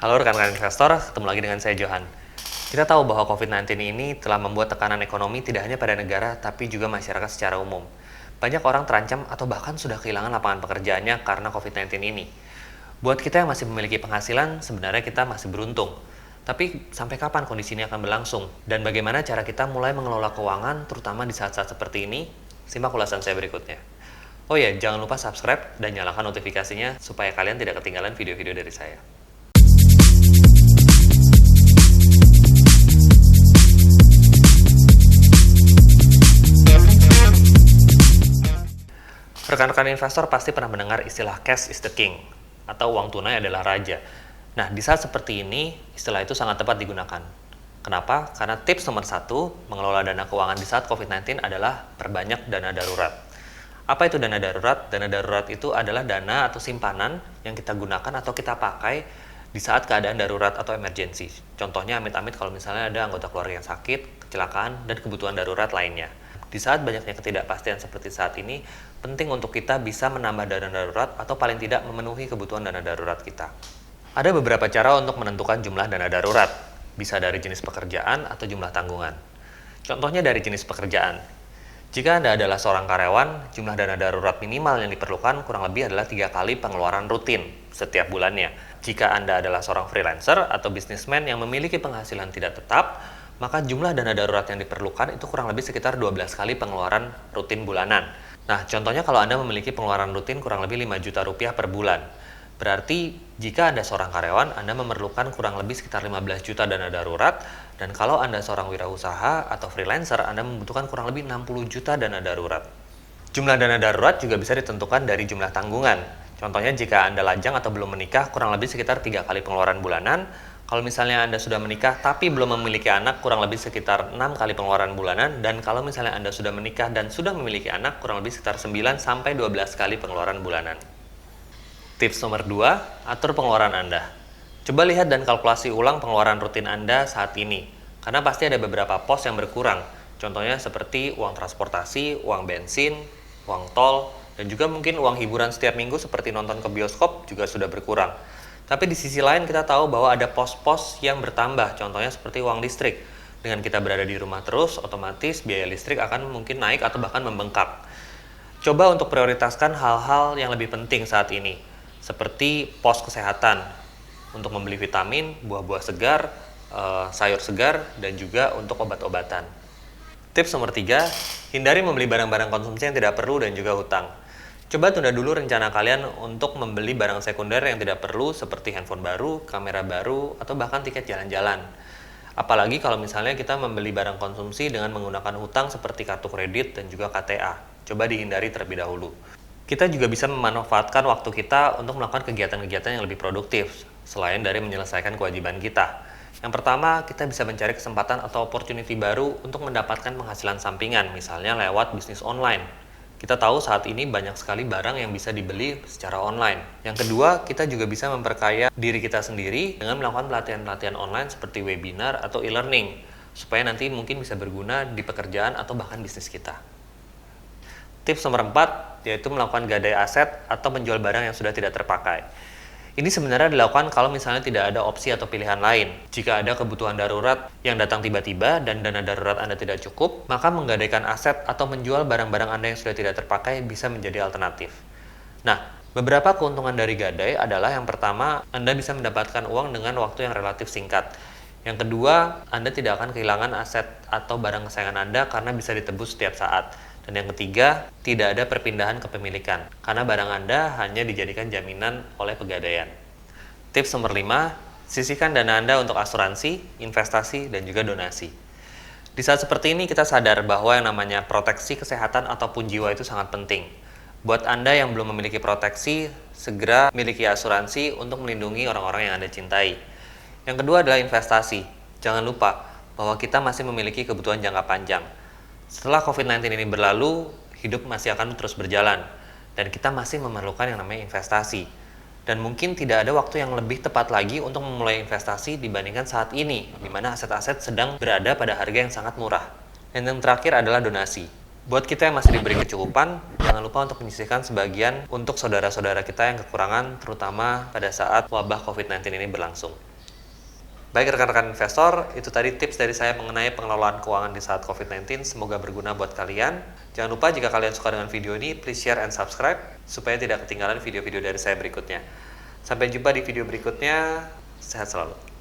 Halo rekan-rekan investor, ketemu lagi dengan saya Johan. Kita tahu bahwa COVID-19 ini telah membuat tekanan ekonomi tidak hanya pada negara, tapi juga masyarakat secara umum. Banyak orang terancam atau bahkan sudah kehilangan lapangan pekerjaannya karena COVID-19 ini. Buat kita yang masih memiliki penghasilan, sebenarnya kita masih beruntung. Tapi sampai kapan kondisi ini akan berlangsung? Dan bagaimana cara kita mulai mengelola keuangan, terutama di saat-saat seperti ini? Simak ulasan saya berikutnya. Oh ya, jangan lupa subscribe dan nyalakan notifikasinya supaya kalian tidak ketinggalan video-video dari saya. Rekan-rekan investor pasti pernah mendengar istilah cash is the king, atau uang tunai adalah raja. Nah, di saat seperti ini, istilah itu sangat tepat digunakan. Kenapa? Karena tips nomor 1, mengelola dana keuangan di saat COVID-19 adalah perbanyak dana darurat. Apa itu dana darurat? Dana darurat itu adalah dana atau simpanan yang kita gunakan atau kita pakai di saat keadaan darurat atau emergensi. Contohnya amit-amit kalau misalnya ada anggota keluarga yang sakit, kecelakaan, dan kebutuhan darurat lainnya. Di saat banyaknya ketidakpastian seperti saat ini, penting untuk kita bisa menambah dana darurat atau paling tidak memenuhi kebutuhan dana darurat kita. Ada beberapa cara untuk menentukan jumlah dana darurat, bisa dari jenis pekerjaan atau jumlah tanggungan. Contohnya dari jenis pekerjaan. Jika Anda adalah seorang karyawan, jumlah dana darurat minimal yang diperlukan kurang lebih adalah 3 kali pengeluaran rutin setiap bulannya. Jika Anda adalah seorang freelancer atau bisnismen yang memiliki penghasilan tidak tetap, maka jumlah dana darurat yang diperlukan itu kurang lebih sekitar 12 kali pengeluaran rutin bulanan. Nah, contohnya kalau Anda memiliki pengeluaran rutin kurang lebih 5 juta rupiah per bulan. Berarti, jika Anda seorang karyawan, Anda memerlukan kurang lebih sekitar 15 juta dana darurat, dan kalau Anda seorang wirausaha atau freelancer, Anda membutuhkan kurang lebih 60 juta dana darurat. Jumlah dana darurat juga bisa ditentukan dari jumlah tanggungan. Contohnya, jika Anda lajang atau belum menikah, kurang lebih sekitar 3 kali pengeluaran bulanan. Kalau misalnya Anda sudah menikah tapi belum memiliki anak, kurang lebih sekitar 6 kali pengeluaran bulanan. Dan kalau misalnya Anda sudah menikah dan sudah memiliki anak, kurang lebih sekitar 9-12 kali pengeluaran bulanan. Tips nomor 2, atur pengeluaran Anda. Coba lihat dan kalkulasi ulang pengeluaran rutin Anda saat ini. Karena pasti ada beberapa pos yang berkurang. Contohnya seperti uang transportasi, uang bensin, uang tol, dan juga mungkin uang hiburan setiap minggu seperti nonton ke bioskop juga sudah berkurang. Tapi di sisi lain kita tahu bahwa ada pos-pos yang bertambah, contohnya seperti uang listrik. Dengan kita berada di rumah terus, otomatis biaya listrik akan mungkin naik atau bahkan membengkak. Coba untuk prioritaskan hal-hal yang lebih penting saat ini, seperti pos kesehatan, untuk membeli vitamin, buah-buah segar, sayur segar, dan juga untuk obat-obatan. Tips nomor 3, hindari membeli barang-barang konsumsi yang tidak perlu dan juga hutang. Coba tunda dulu rencana kalian untuk membeli barang sekunder yang tidak perlu seperti handphone baru, kamera baru, atau bahkan tiket jalan-jalan. Apalagi kalau misalnya kita membeli barang konsumsi dengan menggunakan hutang seperti kartu kredit dan juga KTA. Coba dihindari terlebih dahulu. Kita juga bisa memanfaatkan waktu kita untuk melakukan kegiatan-kegiatan yang lebih produktif, selain dari menyelesaikan kewajiban kita. Yang pertama, kita bisa mencari kesempatan atau opportunity baru untuk mendapatkan penghasilan sampingan, misalnya lewat bisnis online. Kita tahu saat ini banyak sekali barang yang bisa dibeli secara online. Yang kedua, kita juga bisa memperkaya diri kita sendiri dengan melakukan pelatihan-pelatihan online seperti webinar atau e-learning, supaya nanti mungkin bisa berguna di pekerjaan atau bahkan bisnis kita. Tips nomor 4, yaitu melakukan gadai aset atau menjual barang yang sudah tidak terpakai. Ini sebenarnya dilakukan kalau misalnya tidak ada opsi atau pilihan lain. Jika ada kebutuhan darurat yang datang tiba-tiba dan dana darurat Anda tidak cukup, maka menggadaikan aset atau menjual barang-barang Anda yang sudah tidak terpakai bisa menjadi alternatif. Nah, beberapa keuntungan dari gadai adalah yang pertama, Anda bisa mendapatkan uang dengan waktu yang relatif singkat. Yang kedua, Anda tidak akan kehilangan aset atau barang kesayangan Anda karena bisa ditebus setiap saat. Dan yang ketiga, tidak ada perpindahan kepemilikan, karena barang Anda hanya dijadikan jaminan oleh pegadaian. Tips nomor 5, sisihkan dana Anda untuk asuransi, investasi, dan juga donasi. Di saat seperti ini kita sadar bahwa yang namanya proteksi kesehatan ataupun jiwa itu sangat penting. Buat Anda yang belum memiliki proteksi, segera miliki asuransi untuk melindungi orang-orang yang Anda cintai. Yang kedua adalah investasi. Jangan lupa bahwa kita masih memiliki kebutuhan jangka panjang. Setelah COVID-19 ini berlalu, hidup masih akan terus berjalan, dan kita masih memerlukan yang namanya investasi. Dan mungkin tidak ada waktu yang lebih tepat lagi untuk memulai investasi dibandingkan saat ini, di mana aset-aset sedang berada pada harga yang sangat murah. Dan yang terakhir adalah donasi. Buat kita yang masih diberi kecukupan, jangan lupa untuk menyisihkan sebagian untuk saudara-saudara kita yang kekurangan, terutama pada saat wabah COVID-19 ini berlangsung. Baik rekan-rekan investor, itu tadi tips dari saya mengenai pengelolaan keuangan di saat COVID-19. Semoga berguna buat kalian. Jangan lupa jika kalian suka dengan video ini, please share and subscribe supaya tidak ketinggalan video-video dari saya berikutnya. Sampai jumpa di video berikutnya. Sehat selalu.